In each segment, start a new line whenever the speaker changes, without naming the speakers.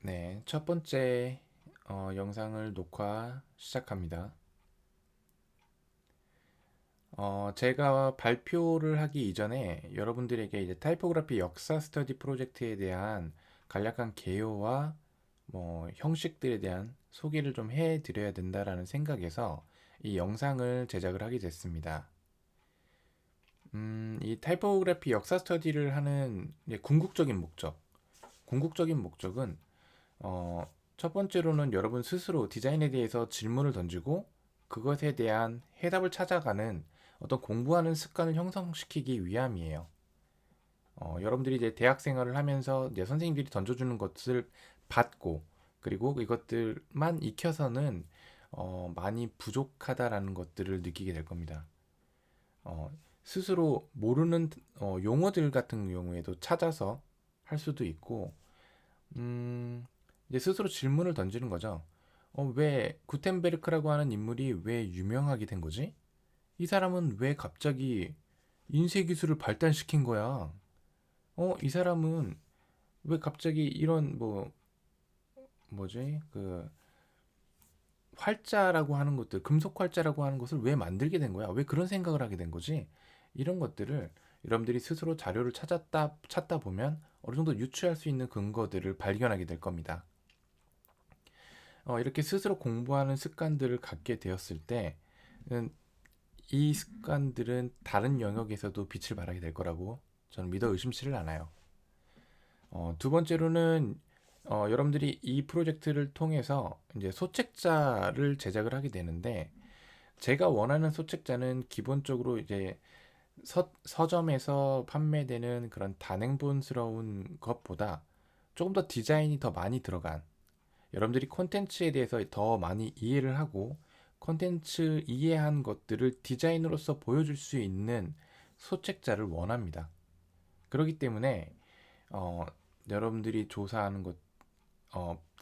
네, 첫 번째 영상을 녹화 시작합니다. 제가 발표를 하기 이전에 여러분들에게 이제 타이포그래피 역사 스터디 프로젝트에 대한 간략한 개요와 형식들에 대한 소개를 좀 해드려야 된다라는 생각에서 이 영상을 제작을 하게 됐습니다. 이 타이포그래피 역사 스터디를 하는 이제 궁극적인 목적은 어, 첫 번째로는 여러분 스스로 디자인에 대해서 질문을 던지고 그것에 대한 해답을 찾아가는 어떤 공부하는 습관을 형성시키기 위함이에요. 여러분들이 이제 대학 생활을 하면서 이제 선생님들이 던져주는 것을 받고 그리고 이것들만 익혀서는 많이 부족하다라는 것들을 느끼게 될 겁니다. 어, 스스로 모르는 용어들 같은 경우에도 찾아서 할 수도 있고 음, 이제 스스로 질문을 던지는 거죠. 왜 구텐베르크라고 하는 인물이 왜 유명하게 된 거지? 이 사람은 왜 갑자기 인쇄 기술을 발달시킨 거야? 이 사람은 왜 갑자기 이런 뭐지? 그 활자라고 하는 것들, 금속 활자라고 하는 것을 왜 만들게 된 거야? 왜 그런 생각을 하게 된 거지? 이런 것들을 여러분들이 스스로 자료를 찾다 보면 어느 정도 유추할 수 있는 근거들을 발견하게 될 겁니다. 이렇게 스스로 공부하는 습관들을 갖게 되었을 때는 이 습관들은 다른 영역에서도 빛을 발하게 될 거라고 저는 믿어 의심치를 않아요. 두 번째로는 여러분들이 이 프로젝트를 통해서 이제 소책자를 제작을 하게 되는데 제가 원하는 소책자는 기본적으로 이제 서점에서 판매되는 그런 단행본스러운 것보다 조금 더 디자인이 더 많이 들어간 여러분들이 콘텐츠에 대해서 더 많이 이해를 하고 콘텐츠 이해한 것들을 디자인으로서 보여줄 수 있는 소책자를 원합니다. 그렇기 때문에 어, 여러분들이 조사하는 것,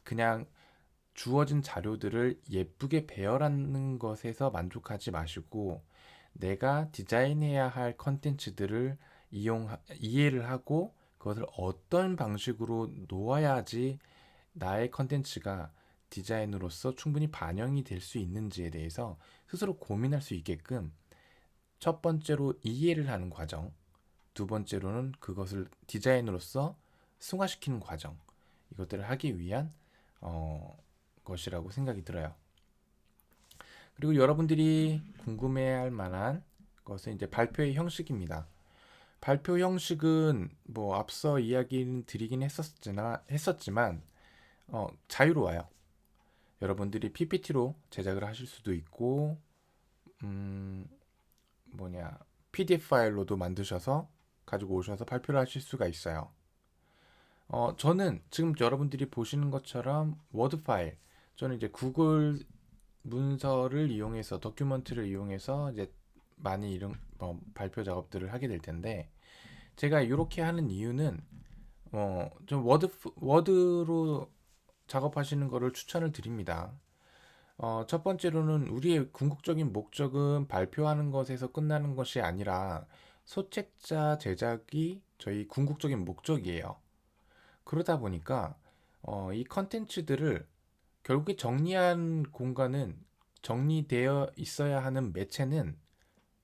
그냥 주어진 자료들을 예쁘게 배열하는 것에서 만족하지 마시고 내가 디자인해야 할 컨텐츠들을 이해를 하고 그것을 어떤 방식으로 놓아야지 나의 컨텐츠가 디자인으로서 충분히 반영이 될 수 있는지에 대해서 스스로 고민할 수 있게끔 첫 번째로 이해를 하는 과정, 두 번째로는 그것을 디자인으로서 승화시키는 과정, 이것들을 하기 위한 어, 것이라고 생각이 들어요. 그리고 여러분들이 궁금해할 만한 것은 이제 발표의 형식입니다. 발표 형식은 뭐 앞서 이야기를 드리긴 했었지만 자유로워요. 여러분들이 PPT로 제작을 하실 수도 있고 음, PDF 파일로도 만드셔서 가지고 오셔서 발표를 하실 수가 있어요. 저는 지금 여러분들이 보시는 것처럼 워드 파일, 저는 이제 구글 문서를 이용해서 도큐먼트를 이용해서 이제 많이 이런 발표 작업들을 하게 될 텐데 제가 이렇게 하는 이유는 좀 워드로 작업하시는 거를 추천을 드립니다. 첫 번째로는 우리의 궁극적인 목적은 발표하는 것에서 끝나는 것이 아니라 소책자 제작이 저희 궁극적인 목적이에요. 그러다 보니까 이 컨텐츠들을 결국에 정리한 공간은 정리되어 있어야 하는 매체는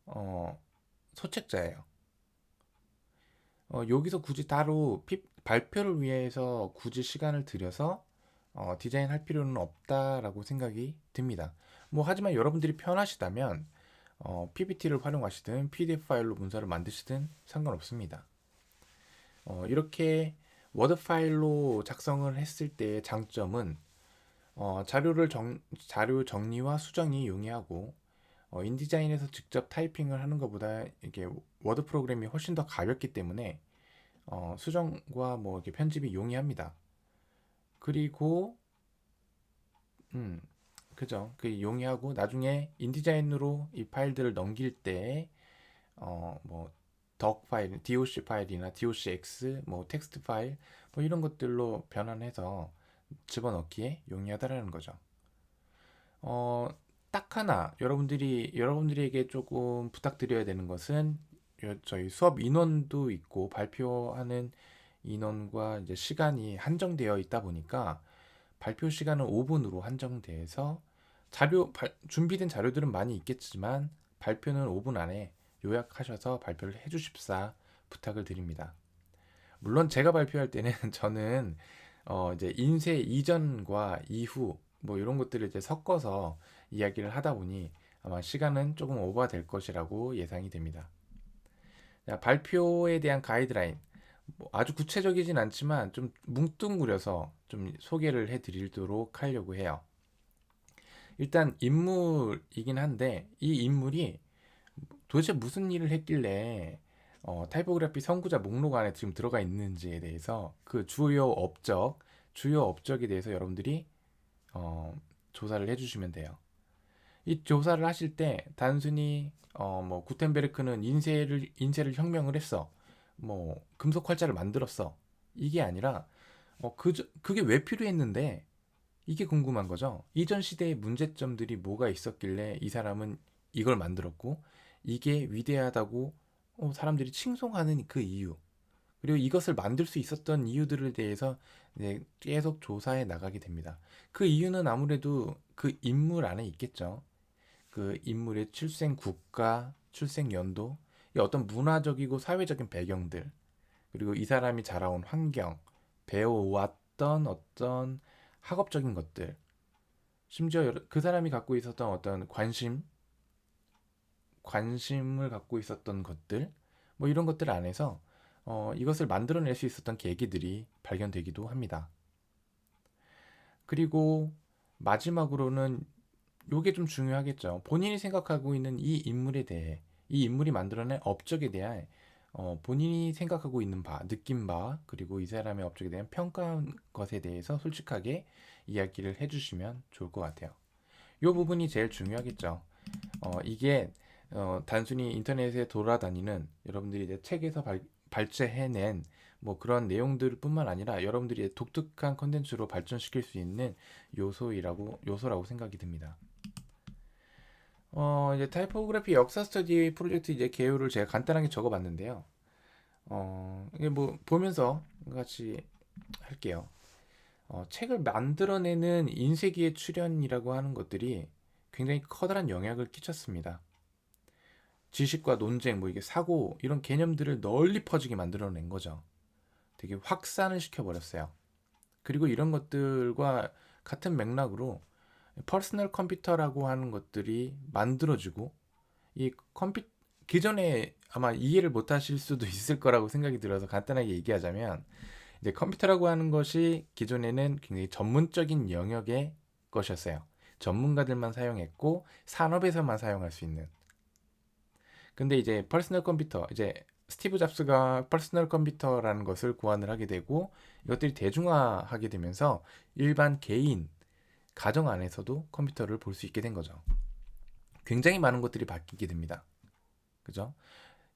어, 소책자예요. 여기서 굳이 따로 발표를 위해서 굳이 시간을 들여서 디자인할 필요는 없다라고 생각이 듭니다. 하지만 여러분들이 편하시다면 PPT를 활용하시든 PDF 파일로 문서를 만드시든 상관없습니다. 이렇게 워드 파일로 작성을 했을 때의 장점은 자료 정리와 수정이 용이하고 인디자인에서 직접 타이핑을 하는 것보다 이게 워드 프로그램이 훨씬 더 가볍기 때문에 수정과 이렇게 편집이 용이합니다. 그리고 음, 그죠? 그 용이하고 나중에 인디자인으로 이 파일들을 넘길 때 덕 파일, doc 파일이나 docx, 텍스트 파일 이런 것들로 변환해서 집어넣기에 용이하다라는 거죠. 어, 딱 하나 여러분들에게 조금 부탁드려야 되는 것은 저희 수업 인원도 있고 발표하는 인원과 이제 시간이 한정되어 있다 보니까 발표 시간은 5분으로 한정돼서 준비된 자료들은 많이 있겠지만 발표는 5분 안에 요약하셔서 발표를 해주십사 부탁을 드립니다. 물론 제가 발표할 때는 저는 이제 인쇄 이전과 이후 뭐 이런 것들을 이제 섞어서 이야기를 하다 보니 아마 시간은 조금 오버될 것이라고 예상이 됩니다. 자, 발표에 대한 가이드라인 뭐 아주 구체적이진 않지만 좀 뭉뚱그려서 좀 소개를 해드리도록 하려고 해요. 일단 인물이긴 한데 이 인물이 도대체 무슨 일을 했길래 타이포그래피 선구자 목록 안에 지금 들어가 있는지에 대해서 그 주요 업적에 대해서 여러분들이 조사를 해주시면 돼요. 이 조사를 하실 때 단순히 뭐 구텐베르크는 인쇄를 혁명을 했어. 뭐 금속 활자를 만들었어. 이게 아니라 그게 왜 필요했는데 이게 궁금한 거죠. 이전 시대의 문제점들이 뭐가 있었길래 이 사람은 이걸 만들었고 이게 위대하다고 사람들이 칭송하는 그 이유 그리고 이것을 만들 수 있었던 이유들에 대해서 이제 계속 조사해 나가게 됩니다. 그 이유는 아무래도 그 인물 안에 있겠죠. 그 인물의 출생 국가, 출생 연도, 이 어떤 문화적이고 사회적인 배경들, 그리고 이 사람이 자라온 환경, 배워왔던 어떤 학업적인 것들, 심지어 그 사람이 갖고 있었던 어떤 관심을 갖고 있었던 것들, 뭐 이런 것들 안에서 이것을 만들어낼 수 있었던 계기들이 발견되기도 합니다. 그리고 마지막으로는 요게 좀 중요하겠죠. 본인이 생각하고 있는 이 인물에 대해, 이 인물이 만들어낸 업적에 대한 본인이 생각하고 있는 바, 느낀 바, 그리고 이 사람의 업적에 대한 평가한 것에 대해서 솔직하게 이야기를 해주시면 좋을 것 같아요. 이 부분이 제일 중요하겠죠. 이게 단순히 인터넷에 돌아다니는 여러분들이 이제 책에서 발제해낸 뭐 그런 내용들뿐만 아니라 여러분들이 독특한 컨텐츠로 발전시킬 수 있는 요소라고 생각이 듭니다. 이제 타이포그래피 역사 스터디 프로젝트 이제 개요를 제가 간단하게 적어봤는데요. 이게 뭐 보면서 같이 할게요. 책을 만들어내는 인쇄기의 출현이라고 하는 것들이 굉장히 커다란 영향을 끼쳤습니다. 지식과 논쟁, 뭐 이게 사고 이런 개념들을 널리 퍼지게 만들어낸 거죠. 되게 확산을 시켜버렸어요. 그리고 이런 것들과 같은 맥락으로 퍼스널 컴퓨터라고 하는 것들이 만들어지고 이 기존에 아마 이해를 못 하실 수도 있을 거라고 생각이 들어서 간단하게 얘기하자면 이제 컴퓨터라고 하는 것이 기존에는 굉장히 전문적인 영역의 것이었어요. 전문가들만 사용했고 산업에서만 사용할 수 있는. 근데 이제 퍼스널 컴퓨터, 이제 스티브 잡스가 퍼스널 컴퓨터라는 것을 고안을 하게 되고 이것들이 대중화하게 되면서 일반 개인, 가정 안에서도 컴퓨터를 볼 수 있게 된 거죠. 굉장히 많은 것들이 바뀌게 됩니다. 그죠?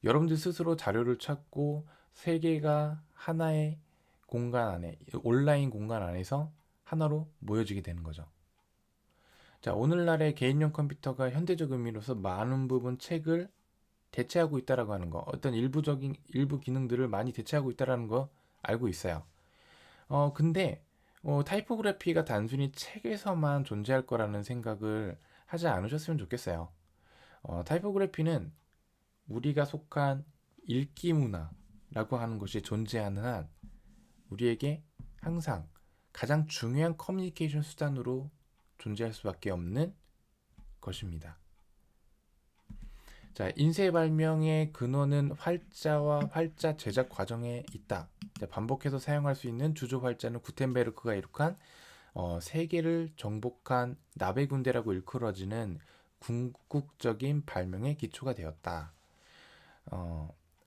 여러분들 스스로 자료를 찾고 세계가 하나의 공간 안에, 온라인 공간 안에서 하나로 모여지게 되는 거죠. 자, 오늘날의 개인용 컴퓨터가 현대적 의미로서 많은 부분 책을 대체하고 있다라고 하는 거, 어떤 일부 기능들을 많이 대체하고 있다라는 거 알고 있어요. 근데 타이포그래피가 단순히 책에서만 존재할 거라는 생각을 하지 않으셨으면 좋겠어요. 타이포그래피는 우리가 속한 읽기 문화라고 하는 것이 존재하는 한 우리에게 항상 가장 중요한 커뮤니케이션 수단으로 존재할 수밖에 없는 것입니다. 자, 인쇄 발명의 근원은 활자와 활자 제작 과정에 있다. 반복해서 사용할 수 있는 주조 활자는 구텐베르크가 이룩한 세계를 정복한 나베군대라고 일컬어지는 궁극적인 발명의 기초가 되었다.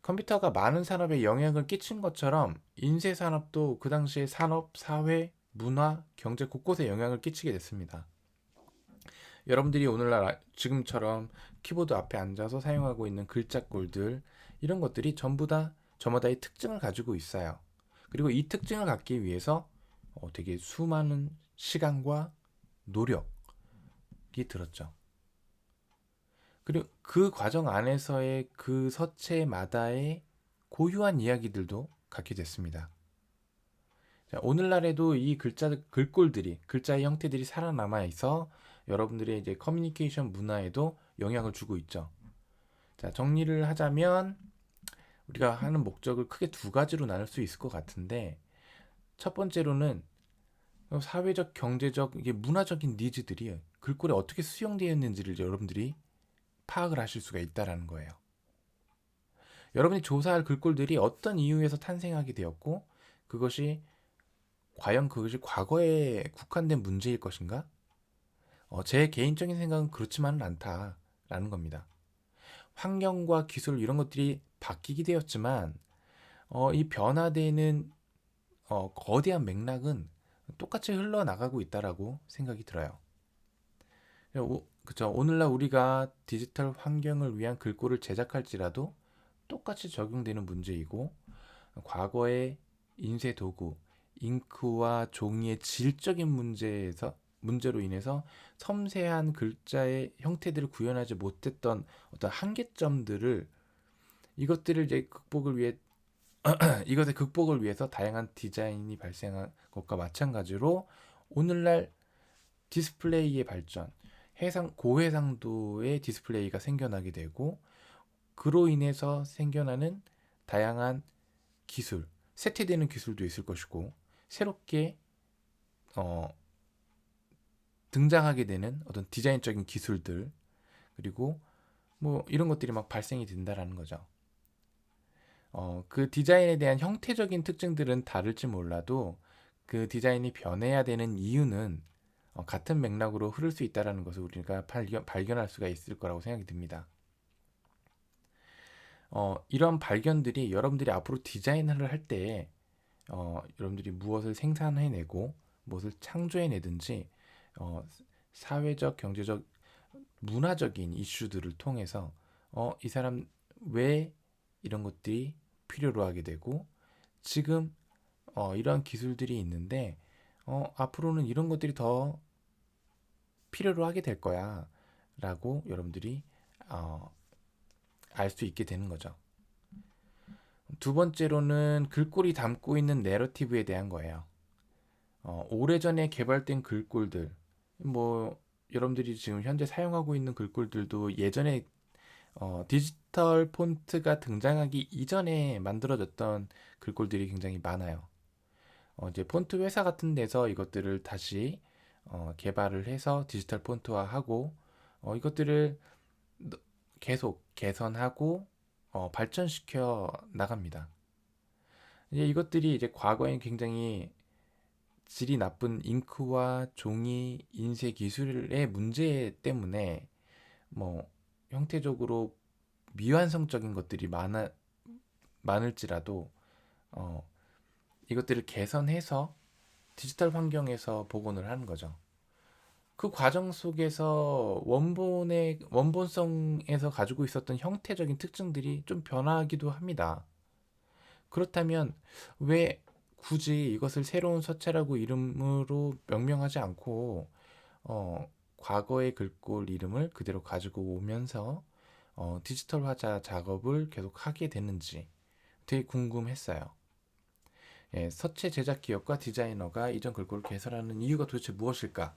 컴퓨터가 많은 산업에 영향을 끼친 것처럼 인쇄 산업도 그 당시의 산업, 사회, 문화, 경제 곳곳에 영향을 끼치게 됐습니다. 여러분들이 오늘날 지금처럼 키보드 앞에 앉아서 사용하고 있는 글자꼴들 이런 것들이 전부 다 저마다의 특징을 가지고 있어요. 그리고 이 특징을 갖기 위해서 되게 수많은 시간과 노력이 들었죠. 그리고 그 과정 안에서의 그 서체마다의 고유한 이야기들도 갖게 됐습니다. 자, 오늘날에도 이 글꼴들이, 글자의 형태들이 살아남아 있어 여러분들의 이제 커뮤니케이션 문화에도 영향을 주고 있죠. 자, 정리를 하자면 우리가 하는 목적을 크게 두 가지로 나눌 수 있을 것 같은데, 첫 번째로는 사회적, 경제적, 이게 문화적인 니즈들이 글꼴에 어떻게 수용되어 있는지를 여러분들이 파악을 하실 수가 있다라는 거예요. 여러분이 조사할 글꼴들이 어떤 이유에서 탄생하게 되었고, 그것이 과연 그것이 과거에 국한된 문제일 것인가? 제 개인적인 생각은 그렇지만은 않다라는 겁니다. 환경과 기술 이런 것들이 바뀌게 되었지만 이 변화되는 거대한 맥락은 똑같이 흘러나가고 있다라고 생각이 들어요. 그쵸. 오늘날 우리가 디지털 환경을 위한 글꼴을 제작할지라도 똑같이 적용되는 문제이고, 과거의 인쇄 도구, 잉크와 종이의 질적인 문제로 인해서 섬세한 글자의 형태들을 구현하지 못했던 어떤 한계점들을 이것들을 이제 극복을 위해 이것의 극복을 위해서 다양한 디자인이 발생한 것과 마찬가지로 오늘날 디스플레이의 발전, 고해상도의 디스플레이가 생겨나게 되고, 그로 인해서 생겨나는 다양한 기술, 세태되는 기술도 있을 것이고, 새롭게 어, 등장하게 되는 어떤 디자인적인 기술들, 그리고 뭐 이런 것들이 막 발생이 된다라는 거죠. 그 디자인에 대한 형태적인 특징들은 다를지 몰라도 그 디자인이 변해야 되는 이유는 같은 맥락으로 흐를 수 있다는 것을 우리가 발견할 수가 있을 거라고 생각이 듭니다. 이런 발견들이 여러분들이 앞으로 디자인을 할 때에 여러분들이 무엇을 생산해내고 무엇을 창조해내든지 사회적, 경제적, 문화적인 이슈들을 통해서 이 사람 왜 이런 것들이 필요로 하게 되고, 지금 이런 기술들이 있는데 앞으로는 이런 것들이 더 필요로 하게 될 거야 라고 여러분들이 알 수 있게 되는 거죠. 두 번째로는 글꼴이 담고 있는 내러티브에 대한 거예요. 오래전에 개발된 글꼴들, 뭐 여러분들이 지금 현재 사용하고 있는 글꼴들도 예전에 디지털 폰트가 등장하기 이전에 만들어졌던 글꼴들이 굉장히 많아요. 이제 폰트 회사 같은 데서 이것들을 다시 개발을 해서 디지털 폰트화하고 이것들을 계속 개선하고 발전시켜 나갑니다. 이제 이것들이 이제 과거엔 굉장히 질이 나쁜 잉크와 종이 인쇄 기술의 문제 때문에 뭐 형태적으로 미완성적인 것들이 많을지라도 어, 이것들을 개선해서 디지털 환경에서 복원을 하는 거죠. 그 과정 속에서 원본성에서 가지고 있었던 형태적인 특징들이 좀 변하기도 합니다. 그렇다면 왜 굳이 이것을 새로운 서체라고 이름으로 명명하지 않고 과거의 글꼴 이름을 그대로 가지고 오면서 디지털 화자 작업을 계속 하게 됐는지 되게 궁금했어요. 예, 서체 제작 기업과 디자이너가 이전 글꼴을 개설하는 이유가 도대체 무엇일까?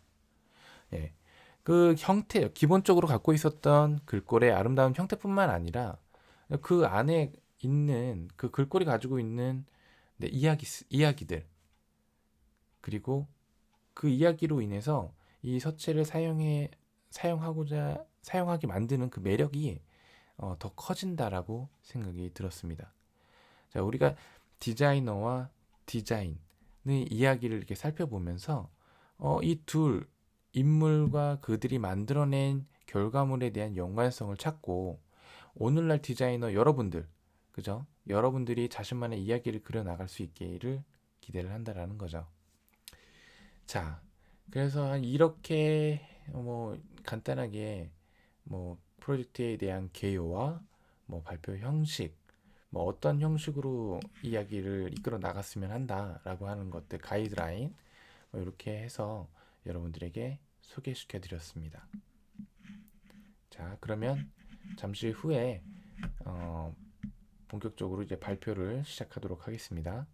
예, 그 형태, 기본적으로 갖고 있었던 글꼴의 아름다운 형태뿐만 아니라 그 안에 있는 그 글꼴이 가지고 있는 네, 이야기들, 그리고 그 이야기로 인해서 이 서체를 사용하기 만드는 그 매력이 더 커진다라고 생각이 들었습니다. 자, 우리가 디자이너와 디자인의 이야기를 이렇게 살펴보면서 이 둘 인물과 그들이 만들어낸 결과물에 대한 연관성을 찾고, 오늘날 디자이너 여러분들, 그죠? 여러분들이 자신만의 이야기를 그려 나갈 수 있기를 기대를 한다라는 거죠. 자, 그래서 이렇게 뭐 간단하게 뭐 프로젝트에 대한 개요와 뭐 발표 형식, 뭐 어떤 형식으로 이야기를 이끌어 나갔으면 한다라고 하는 것들 가이드라인 뭐 이렇게 해서 여러분들에게 소개시켜 드렸습니다. 자, 그러면 잠시 후에 본격적으로 이제 발표를 시작하도록 하겠습니다.